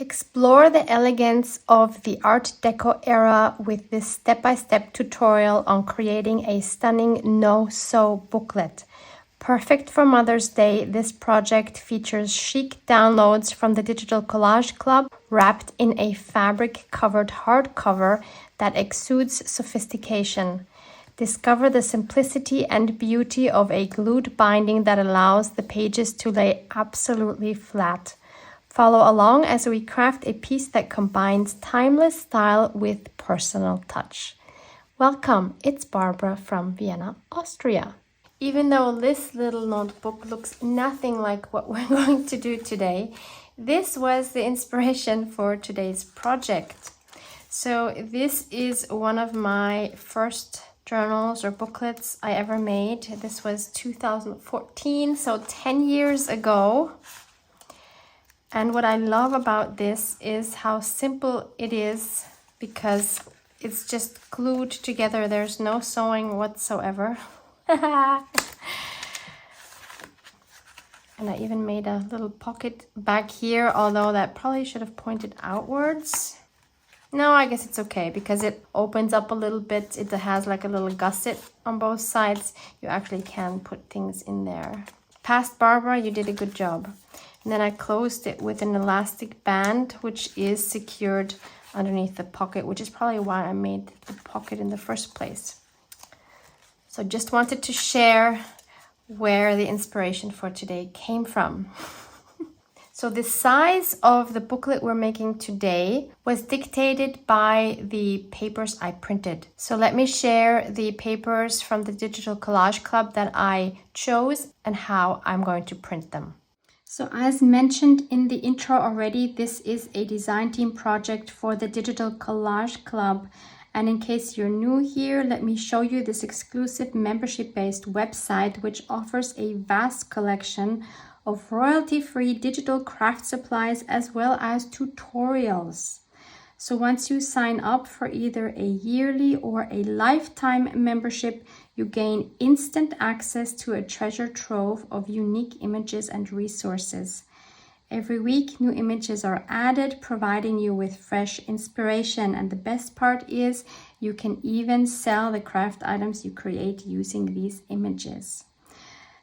Explore the elegance of the Art Deco era with this step-by-step tutorial on creating a stunning no-sew booklet. Perfect for Mother's Day, this project features chic downloads from the Digital Collage Club wrapped in a fabric-covered hardcover that exudes sophistication. Discover the simplicity and beauty of a glued binding that allows the pages to lay absolutely flat. Follow along as we craft a piece that combines timeless style with personal touch. Welcome, it's Barbara from Vienna, Austria. Even though this little notebook looks nothing like what we're going to do today, this was the inspiration for today's project. So this is one of my first journals or booklets I ever made. This was 2014, so 10 years ago. And what I love about this is how simple it is because it's just glued together. There's no sewing whatsoever. And I even made a little pocket back here, although that probably should have pointed outwards. No, I guess it's okay because it opens up a little bit. It has like a little gusset on both sides. You actually can put things in there. Past Barbara, you did a good job. And then I closed it with an elastic band, which is secured underneath the pocket, which is probably why I made the pocket in the first place. So just wanted to share where the inspiration for today came from. So the size of the booklet we're making today was dictated by the papers I printed. So let me share the papers from the Digital Collage Club that I chose and how I'm going to print them. So as mentioned in the intro already, this is a design team project for the Digital Collage Club. And in case you're new here, let me show you this exclusive membership-based website, which offers a vast collection of royalty-free digital craft supplies as well as tutorials. So once you sign up for either a yearly or a lifetime membership, you gain instant access to a treasure trove of unique images and resources. Every week, new images are added, providing you with fresh inspiration. And the best part is you can even sell the craft items you create using these images.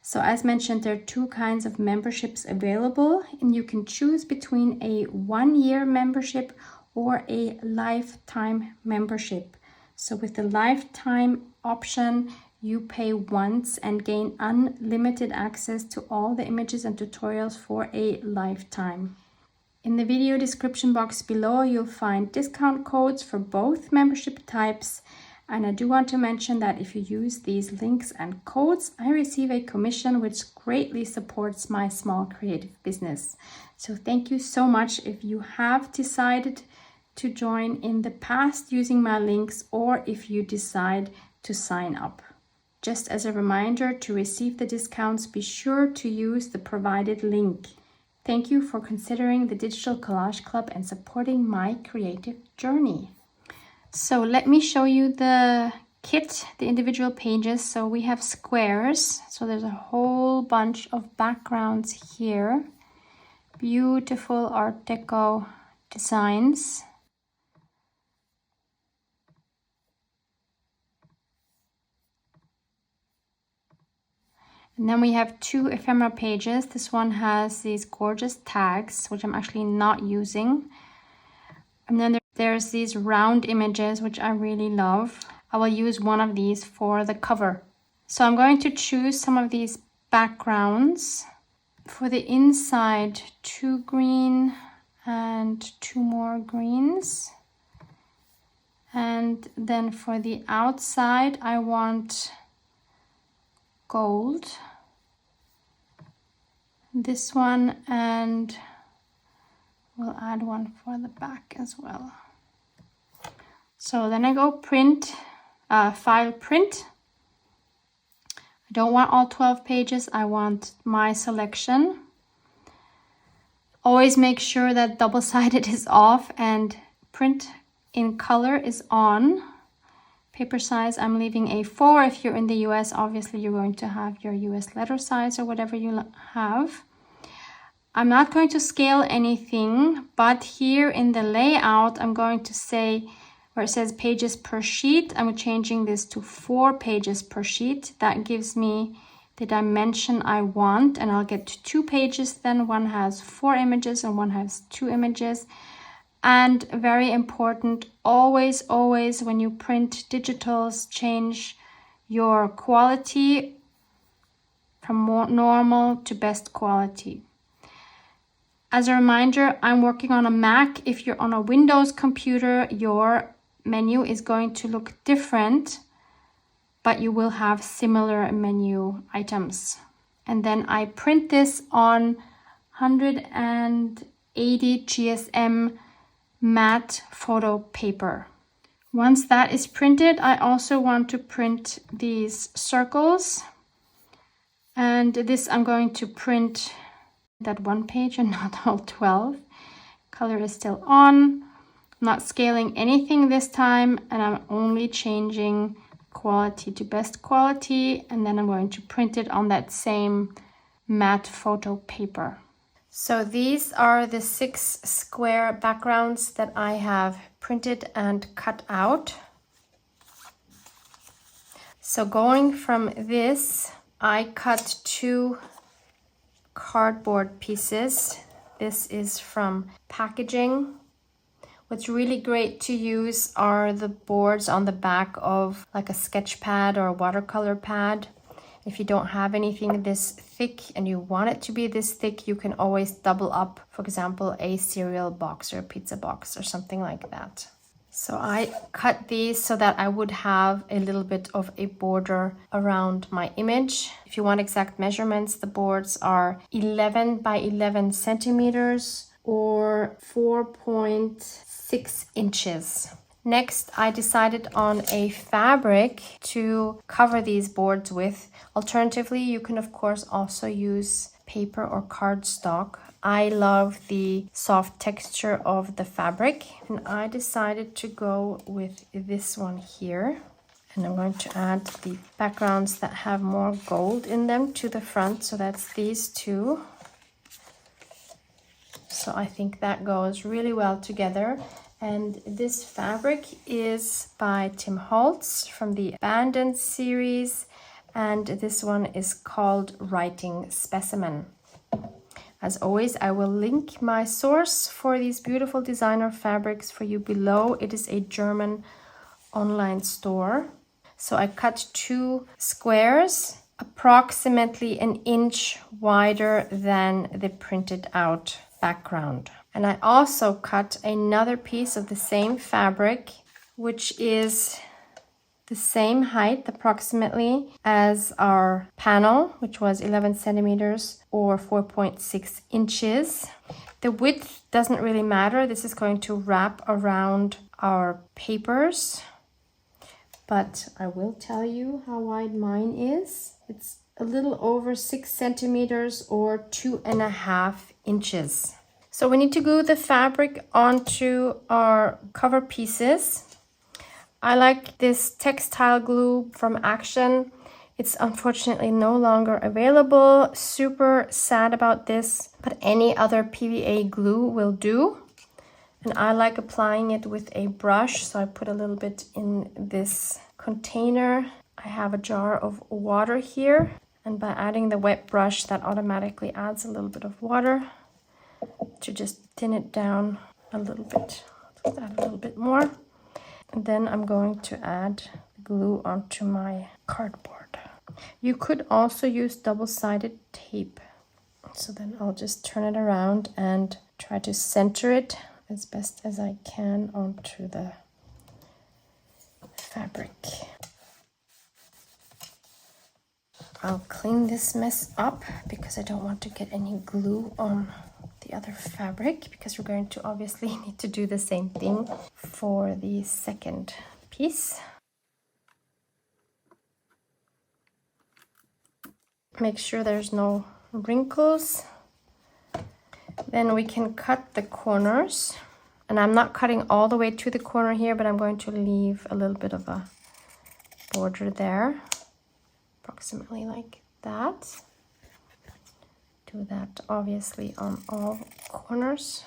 So as mentioned, there are two kinds of memberships available, and you can choose between a 1-year membership or a lifetime membership. So with the lifetime option, you pay once and gain unlimited access to all the images and tutorials for a lifetime. In the video description box below, you'll find discount codes for both membership types. And I do want to mention that if you use these links and codes, I receive a commission which greatly supports my small creative business. So thank you so much if you have decided to join in the past using my links, or if you decide to sign up. Just as a reminder, to receive the discounts, be sure to use the provided link. Thank you for considering the Digital Collage Club and supporting my creative journey. So let me show you the kit, the individual pages. So we have squares. So there's a whole bunch of backgrounds here. Beautiful Art Deco designs. And then we have two ephemera pages. This one has these gorgeous tags, which I'm actually not using. And then there's these round images, which I really love. I will use one of these for the cover. So I'm going to choose some of these backgrounds. For the inside, 2 green and 2 more greens. And then for the outside, I want gold. This one, and we'll add one for the back as well. So then I go print, file print. I don't want all 12 pages, I want my selection. Always make sure that double-sided is off and print in color is on. Paper size, I'm leaving A4. If you're in the US, obviously you're going to have your US letter size or whatever you have. I'm not going to scale anything, but here in the layout, I'm going to say where it says pages per sheet, I'm changing this to 4 pages per sheet. That gives me the dimension I want, and I'll get 2 pages then. One has 4 images and one has 2 images. And very important, always when you print digitals, change your quality from more normal to best quality. As a reminder, I'm working on a Mac. If you're on a Windows computer, your menu is going to look different, but you will have similar menu items. And then I print this on 180 GSM matte photo paper. Once that is printed, I also want to print these circles. And this I'm going to print that 1 page and not all 12. Color is still on. I'm not scaling anything this time, and I'm only changing quality to best quality, and then I'm going to print it on that same matte photo paper. So these are the 6 square backgrounds that I have printed and cut out. So going from this, I cut 2 cardboard pieces. This is from packaging. What's really great to use are the boards on the back of like a sketch pad or a watercolor pad. If you don't have anything this thick and you want it to be this thick, you can always double up, for example, a cereal box or a pizza box or something like that. So I cut these so that I would have a little bit of a border around my image. If you want exact measurements, the boards are 11 by 11 centimeters or 4.6 inches. Next, I decided on a fabric to cover these boards with. Alternatively, you can of course also use paper or cardstock. I love the soft texture of the fabric, and I decided to go with this one here. And I'm going to add the backgrounds that have more gold in them to the front. So that's these 2. So I think that goes really well together. And this fabric is by Tim Holtz from the Abandoned series. And this one is called Writing Specimen. As always, I will link my source for these beautiful designer fabrics for you below. It is a German online store. So I cut 2 squares, approximately 1 inch wider than the printed out background. And I also cut another piece of the same fabric, which is the same height approximately as our panel, which was 11 centimeters or 4.6 inches. The width doesn't really matter. This is going to wrap around our papers, but I will tell you how wide mine is. It's a little over 6 centimeters or 2.5 inches. So we need to glue the fabric onto our cover pieces. I like this textile glue from Action. It's unfortunately no longer available. Super sad about this, but any other PVA glue will do. And I like applying it with a brush, so I put a little bit in this container. I have a jar of water here, and by adding the wet brush, that automatically adds a little bit of water to just thin it down a little bit. Let's add a little bit more. And then I'm going to add glue onto my cardboard. You could also use double-sided tape. So then I'll just turn it around and try to center it as best as I can onto the fabric. I'll clean this mess up because I don't want to get any glue on the other fabric, because we're going to obviously need to do the same thing for the second piece. Make sure there's no wrinkles. Then we can cut the corners, and I'm not cutting all the way to the corner here, but I'm going to leave a little bit of a border there, approximately like that, Do that obviously on all corners.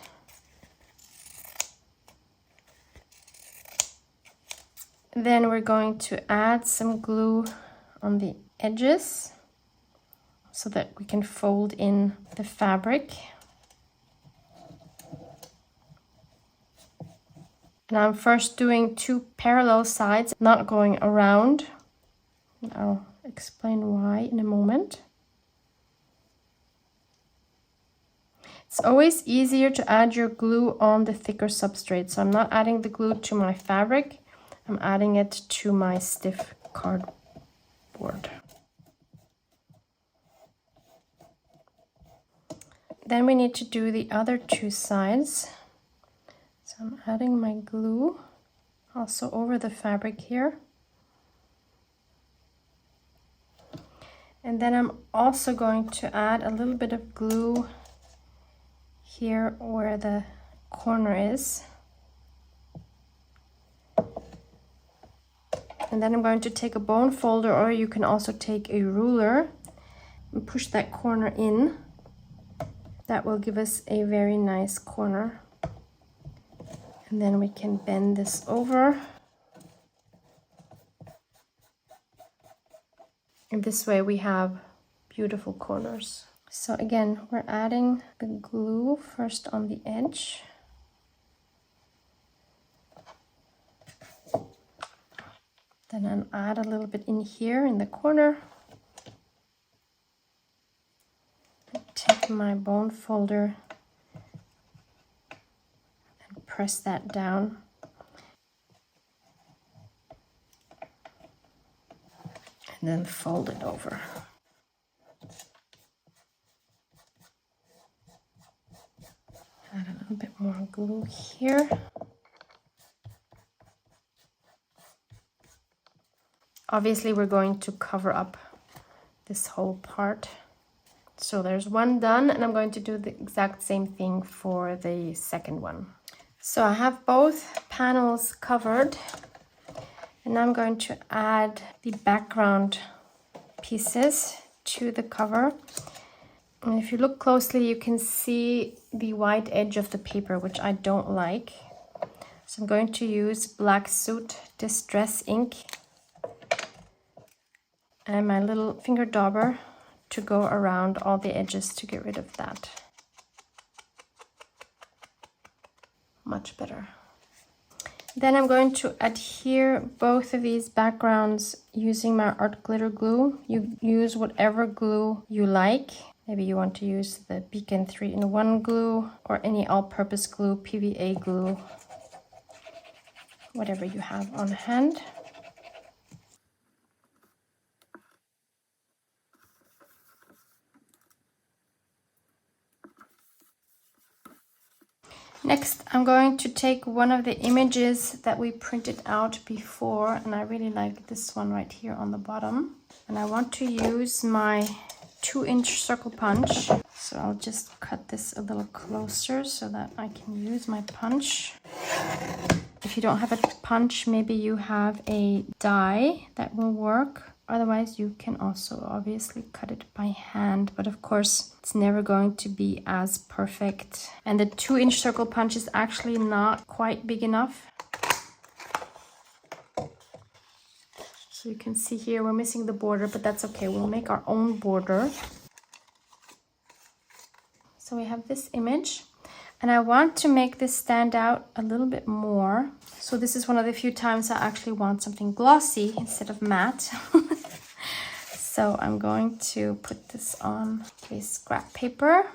Then we're going to add some glue on the edges so that we can fold in the fabric. And I'm first doing 2 parallel sides, not going around. I'll explain why in a moment. It's always easier to add your glue on the thicker substrate. So I'm not adding the glue to my fabric, I'm adding it to my stiff cardboard. Then we need to do the other 2 sides. So I'm adding my glue also over the fabric here. And then I'm also going to add a little bit of glue here where the corner is. And then I'm going to take a bone folder, or you can also take a ruler and push that corner in. That will give us a very nice corner. And then we can bend this over. And this way we have beautiful corners. So again, we're adding the glue first on the edge. Then I'll add a little bit in here in the corner. Take my bone folder and press that down. And then fold it over. Add a little bit more glue here. Obviously, we're going to cover up this whole part. So there's one done, and I'm going to do the exact same thing for the second one. So I have both panels covered, and I'm going to add the background pieces to the cover. And if you look closely, you can see the white edge of the paper, which I don't like. So I'm going to use Black Soot Distress ink and my little finger dauber to go around all the edges to get rid of that. Much better. Then I'm going to adhere both of these backgrounds using my art glitter glue. You use whatever glue you like. Maybe you want to use the Beacon 3-in-1 glue or any all-purpose glue, PVA glue, whatever you have on hand. Next, I'm going to take one of the images that we printed out before, and I really like this one right here on the bottom. And I want to use my 2-inch circle punch. So I'll just cut this a little closer so that I can use my punch. If you don't have a punch, maybe you have a die that will work. Otherwise, you can also obviously cut it by hand, but of course, it's never going to be as perfect. And the 2-inch circle punch is actually not quite big enough. So you can see here, we're missing the border, but that's okay. We'll make our own border. So we have this image, and I want to make this stand out a little bit more. So this is one of the few times I actually want something glossy instead of matte. So I'm going to put this on a scrap paper.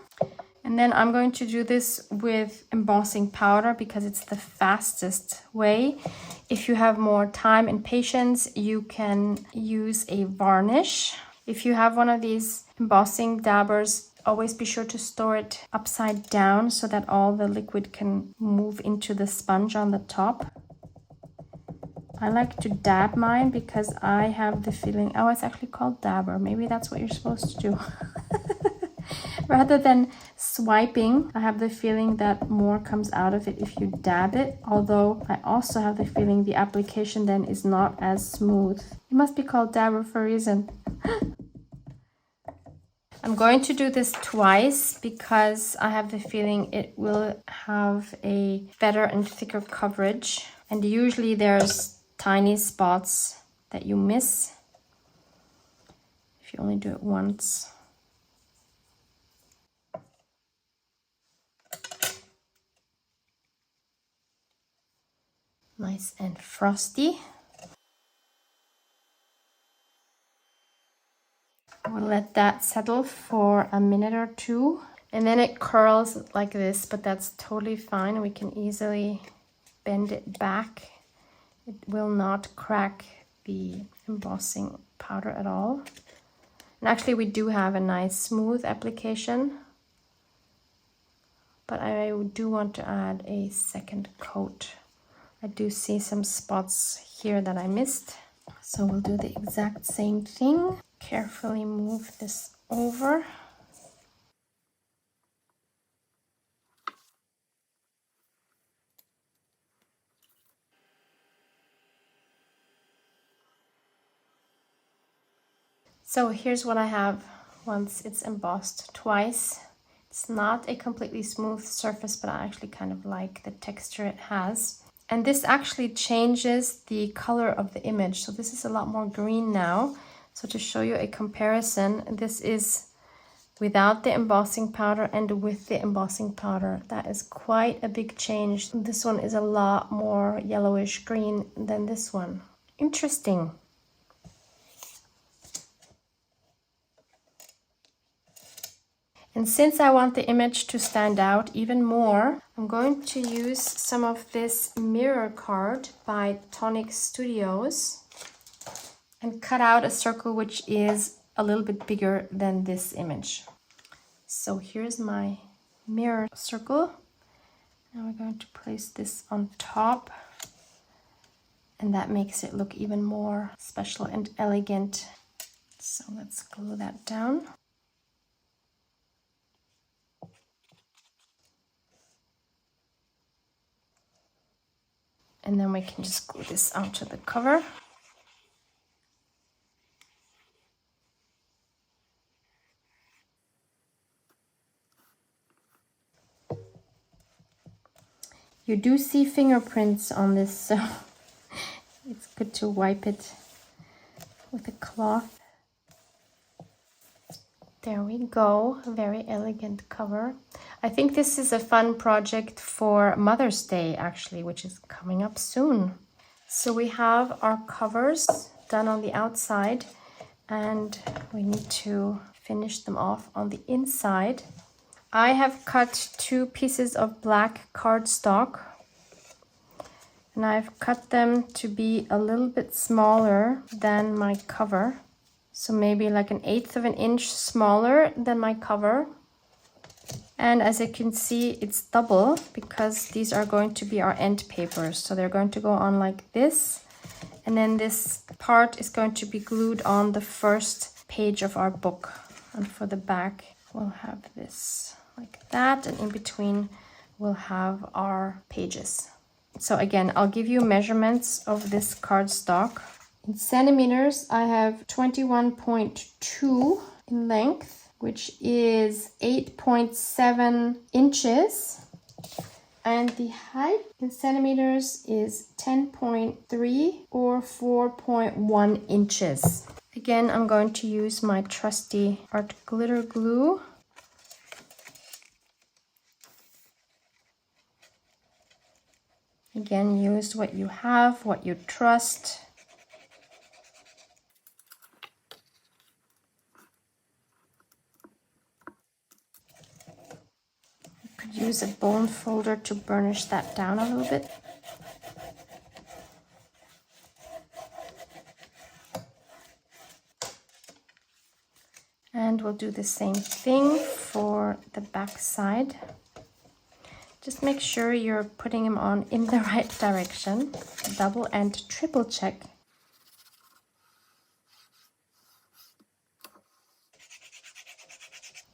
And then I'm going to do this with embossing powder because it's the fastest way. If you have more time and patience, you can use a varnish. If you have one of these embossing dabbers, always be sure to store it upside down so that all the liquid can move into the sponge on the top. I like to dab mine because I have the feeling, oh, it's actually called dabber. Maybe that's what you're supposed to do. Rather than swiping, I have the feeling that more comes out of it if you dab it. Although I also have the feeling the application then is not as smooth. It must be called dabber for a reason. I'm going to do this twice because I have the feeling it will have a better and thicker coverage. And usually there's tiny spots that you miss if you only do it once. Nice and frosty. We'll let that settle for a minute or two. And then it curls like this, but that's totally fine. We can easily bend it back. It will not crack the embossing powder at all. And actually we do have a nice smooth application, but I do want to add a second coat. I do see some spots here that I missed. So we'll do the exact same thing. Carefully move this over. So here's what I have once it's embossed twice. It's not a completely smooth surface, but I actually kind of like the texture it has. And this actually changes the color of the image. So this is a lot more green now. So to show you a comparison, this is without the embossing powder and with the embossing powder. That is quite a big change. This one is a lot more yellowish green than this one. Interesting. And since I want the image to stand out even more, I'm going to use some of this mirror card by Tonic Studios and cut out a circle which is a little bit bigger than this image. So here's my mirror circle. Now we're going to place this on top, and that makes it look even more special and elegant. So let's glue that down. And then we can just glue this onto the cover. You do see fingerprints on this, so it's good to wipe it with a cloth. There we go, a very elegant cover. I think this is a fun project for Mother's Day, actually, which is coming up soon. So we have our covers done on the outside, and we need to finish them off on the inside. I have cut 2 pieces of black cardstock, and I've cut them to be a little bit smaller than my cover. So maybe like 1/8 of an inch smaller than my cover. And as you can see, it's double because these are going to be our end papers. So they're going to go on like this. And then this part is going to be glued on the first page of our book. And for the back, we'll have this like that. And in between, we'll have our pages. So again, I'll give you measurements of this cardstock. In centimeters, I have 21.2 in length, which is 8.7 inches. And the height in centimeters is 10.3 or 4.1 inches. Again, I'm going to use my trusty art glitter glue. Again, use what you have, what you trust. You could use a bone folder to burnish that down a little bit. And we'll do the same thing for the back side. Just make sure you're putting them on in the right direction. Double and triple check.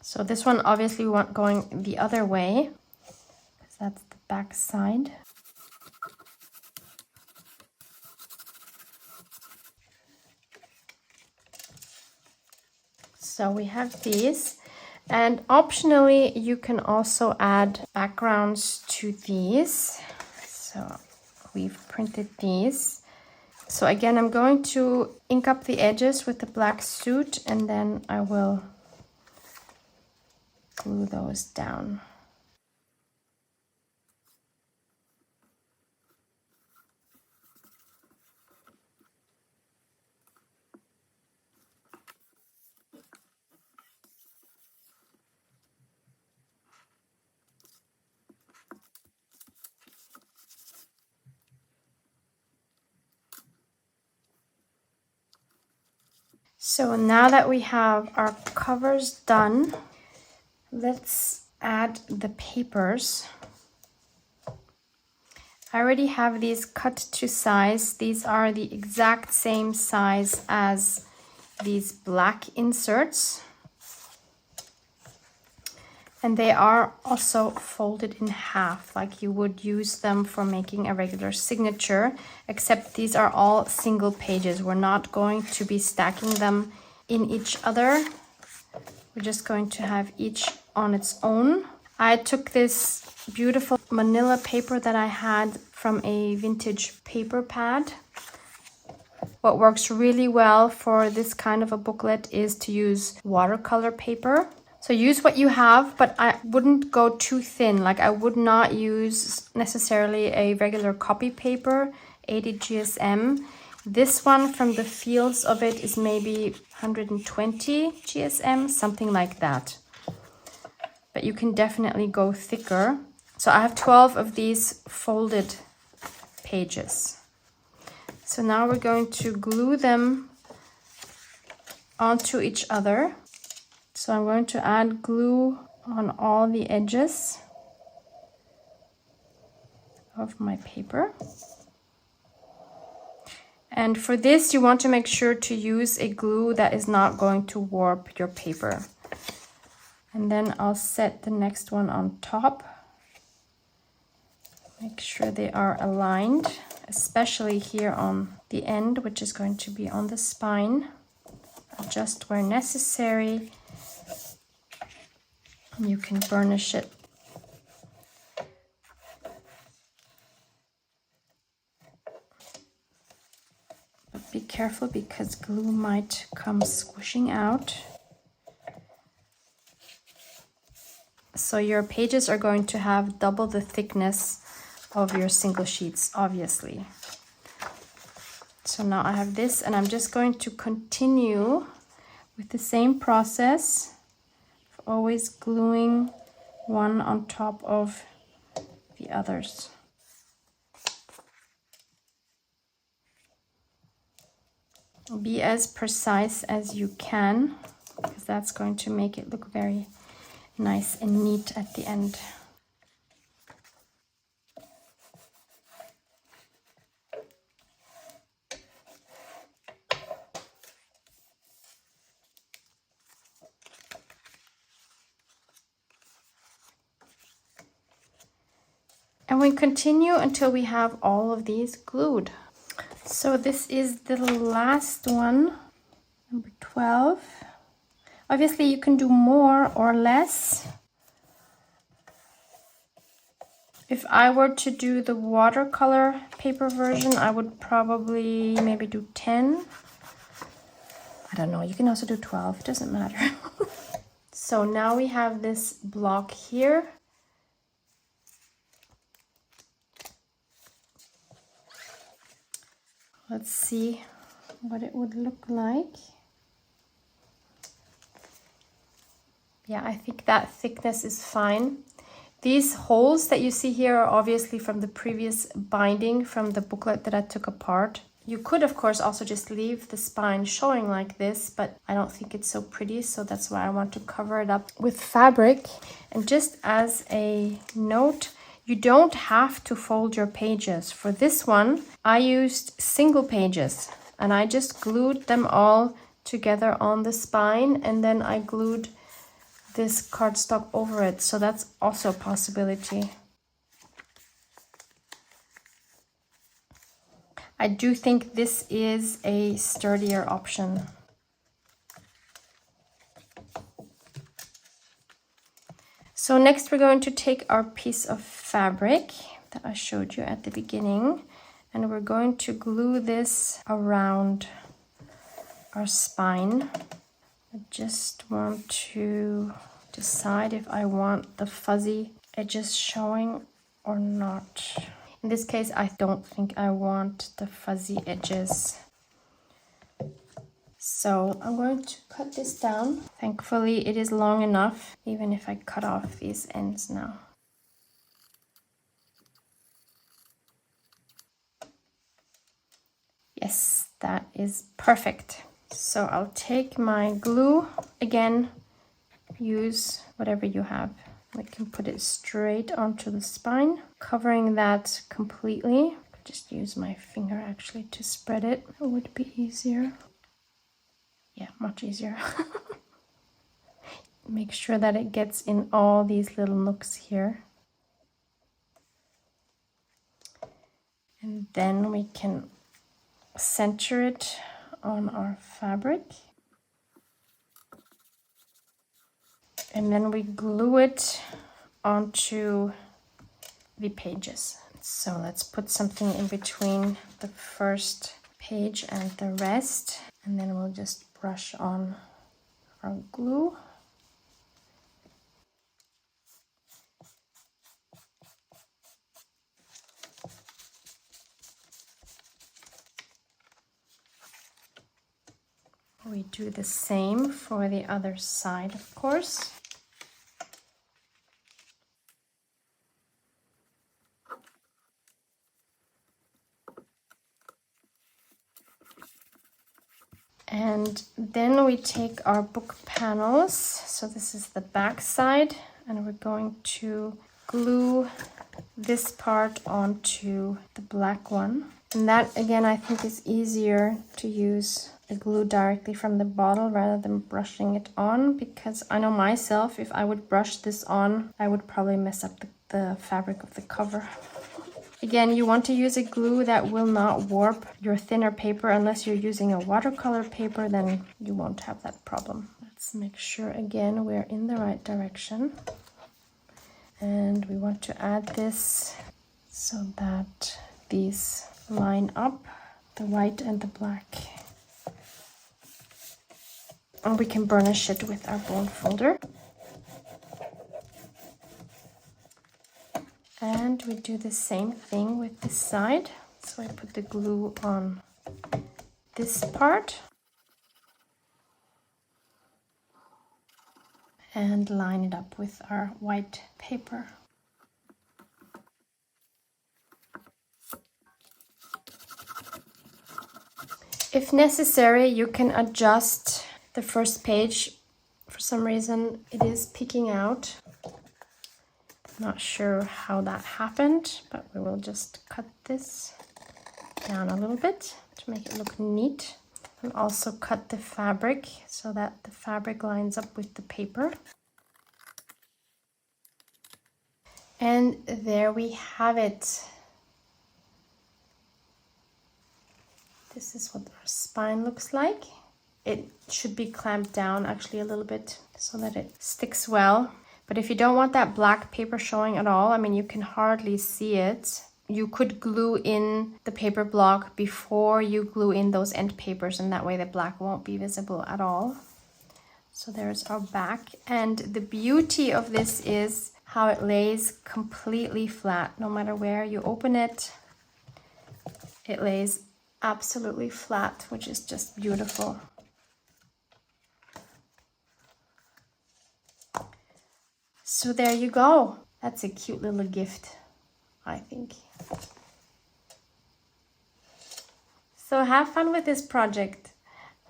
So this one obviously we want going the other way, because that's the back side. So we have these. And optionally, you can also add backgrounds to these. So we've printed these. So again, I'm going to ink up the edges with the black soot, and then I will glue those down. So now that we have our covers done, let's add the papers. I already have these cut to size. These are the exact same size as these black inserts. And they are also folded in half, like you would use them for making a regular signature, except these are all single pages. We're not going to be stacking them in each other. We're just going to have each on its own. I took this beautiful manila paper that I had from a vintage paper pad. What works really well for this kind of a booklet is to use watercolor paper. So use what you have, but I wouldn't go too thin. Like I would not use necessarily a regular copy paper, 80 GSM. This one from the feels of it is maybe 120 GSM, something like that. But you can definitely go thicker. So I have 12 of these folded pages. So now we're going to glue them onto each other. So I'm going to add glue on all the edges of my paper. And for this, you want to make sure to use a glue that is not going to warp your paper. And then I'll set the next one on top. Make sure they are aligned, especially here on the end, which is going to be on the spine. Adjust where necessary. You can burnish it. But be careful because glue might come squishing out. So your pages are going to have double the thickness of your single sheets, obviously. So now I have this, and I'm just going to continue with the same process. Always gluing one on top of the others. Be as precise as you can, because that's going to make it look very nice and neat at the end. And we continue until we have all of these glued. So this is the last one, number 12. Obviously you can do more or less. If I were to do the watercolor paper version, I would probably maybe do 10. I don't know, you can also do 12, it doesn't matter. So now we have this block here. Let's see what it would look like. Yeah, I think that thickness is fine. These holes that you see here are obviously from the previous binding from the booklet that I took apart. You could, of course, also just leave the spine showing like this, but I don't think it's so pretty, so that's why I want to cover it up with fabric. And just as a note, you don't have to fold your pages. For this one, I used single pages and I just glued them all together on the spine, and then I glued this cardstock over it. So that's also a possibility. I do think this is a sturdier option. So next we're going to take our piece of fabric that I showed you at the beginning, and we're going to glue this around our spine. I just want to decide if I want the fuzzy edges showing or not. In this case, I don't think I want the fuzzy edges. So I'm going to cut this down. Thankfully, it is long enough, even if I cut off these ends now. Yes, that is perfect. So I'll take my glue again, use whatever you have. I can put it straight onto the spine, covering that completely. Just use my finger actually to spread it. It would be easier. Yeah, much easier. Make sure that it gets in all these little nooks here. And then we can center it on our fabric. And then we glue it onto the pages. So let's put something in between the first page and the rest. And then we'll just brush on our glue. We do the same for the other side, of course. And then we take our book panels. So this is the back side, and we're going to glue this part onto the black one. And that, again, I think is easier to use the glue directly from the bottle rather than brushing it on, because I know myself, if I would brush this on, I would probably mess up the fabric of the cover. Again, you want to use a glue that will not warp your thinner paper. Unless you're using a watercolor paper, then you won't have that problem. Let's make sure again we're in the right direction. And we want to add this so that these line up, the white and the black. And we can burnish it with our bone folder. And we do the same thing with this side. So I put the glue on this part and line it up with our white paper. If necessary, you can adjust the first page. For some reason, it is peeking out. Not sure how that happened, but we will just cut this down a little bit to make it look neat. And also cut the fabric so that the fabric lines up with the paper. And there we have it. This is what our spine looks like. It should be clamped down actually a little bit so that it sticks well. But if you don't want that black paper showing at all, I mean, you can hardly see it. You could glue in the paper block before you glue in those end papers, and that way the black won't be visible at all. So there's our back. And the beauty of this is how it lays completely flat. No matter where you open it, it lays absolutely flat, which is just beautiful. So there you go. That's a cute little gift, I think. So have fun with this project.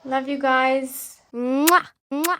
Love you guys. Mwah, mwah.